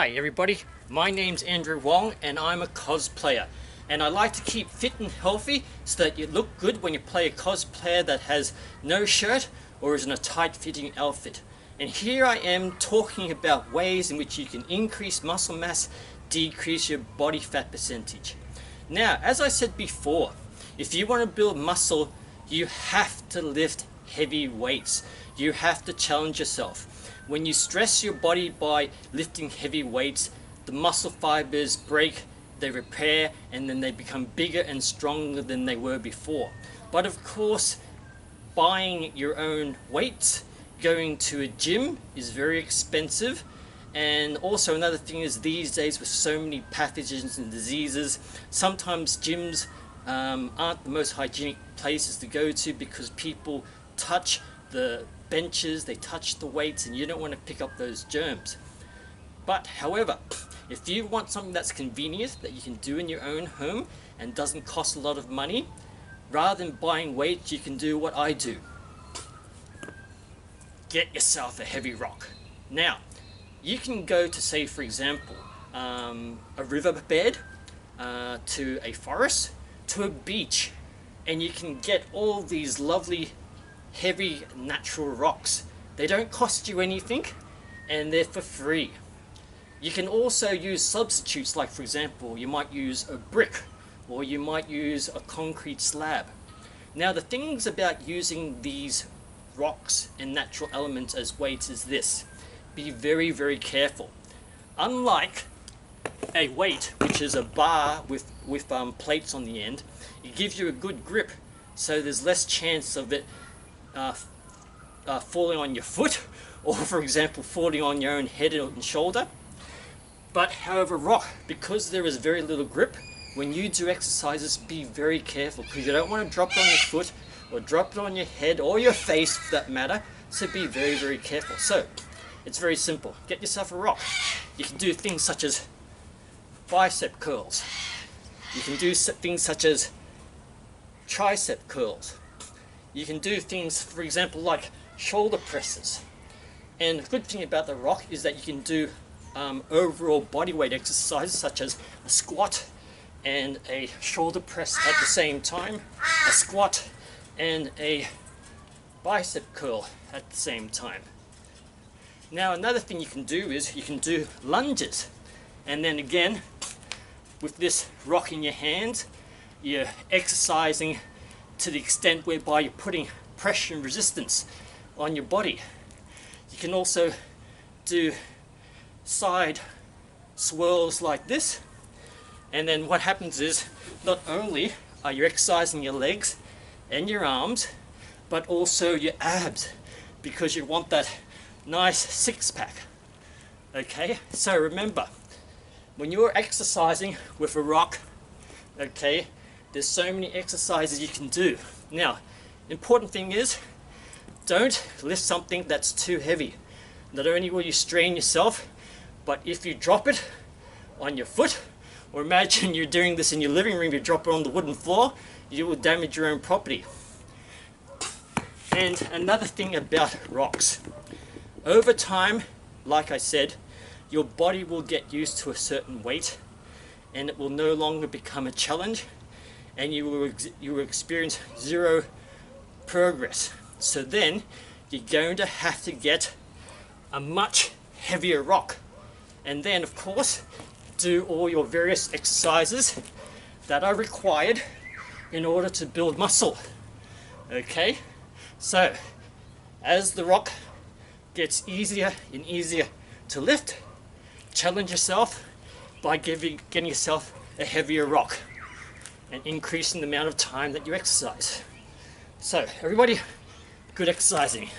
Hi everybody, my name's Andrew Wong and I'm a cosplayer, and I like to keep fit and healthy so that you look good when you play a cosplayer that has no shirt or is in a tight fitting outfit. And here I am talking about ways in which you can increase muscle mass, decrease your body fat percentage. Now, as I said before, if you want to build muscle, you have to lift heavy weights. You have to challenge yourself. When you stress your body by lifting heavy weights, the muscle fibers break, they repair, and then they become bigger and stronger than they were before. But of course, buying your own weights, going to a gym is very expensive. And also another thing is, these days with so many pathogens and diseases, sometimes gyms aren't the most hygienic places to go to because people touch the benches, they touch the weights, and you don't want to pick up those germs. But however, if you want something that's convenient, that you can do in your own home and doesn't cost a lot of money, rather than buying weights, you can do what I do. Get yourself a heavy rock. Now, you can go to, say for example, a riverbed, to a forest, to a beach, and you can get all these lovely heavy natural rocks. They don't cost you anything and they're for free. You can also use substitutes, like for example you might use a brick or you might use a concrete slab. Now the things about using these rocks and natural elements as weights is this: be very, very careful. Unlike a weight, which is a bar with plates on the end, it gives you a good grip, so there's less chance of it falling on your foot, or for example falling on your own head and shoulder. But however, rock, because there is very little grip, when you do exercises, be very careful, because you don't want to drop it on your foot or drop it on your head or your face for that matter. So be very, very careful. So it's very simple. Get yourself a rock. You can do things such as bicep curls. You can do things such as tricep curls. You can do things, for example, like shoulder presses. And the good thing about the rock is that you can do overall bodyweight exercises such as a squat and a shoulder press at the same time, a squat and a bicep curl at the same time. Now another thing you can do is you can do lunges, and then again with this rock in your hand, you're exercising to the extent whereby you're putting pressure and resistance on your body. You can also do side swirls like this, and then what happens is not only are you exercising your legs and your arms, but also your abs, because you want that nice six-pack. Okay, so remember, when you're exercising with a rock, okay, there's so many exercises you can do. Now, important thing is, don't lift something that's too heavy. Not only will you strain yourself, but if you drop it on your foot, or imagine you're doing this in your living room, you drop it on the wooden floor, you will damage your own property. And another thing about rocks, over time, like I said, your body will get used to a certain weight and it will no longer become a challenge, and you will experience zero progress. So then you're going to have to get a much heavier rock, and then of course do all your various exercises that are required in order to build muscle. Okay, so as the rock gets easier and easier to lift, challenge yourself by getting yourself a heavier rock and increasing the amount of time that you exercise. So everybody, good exercising.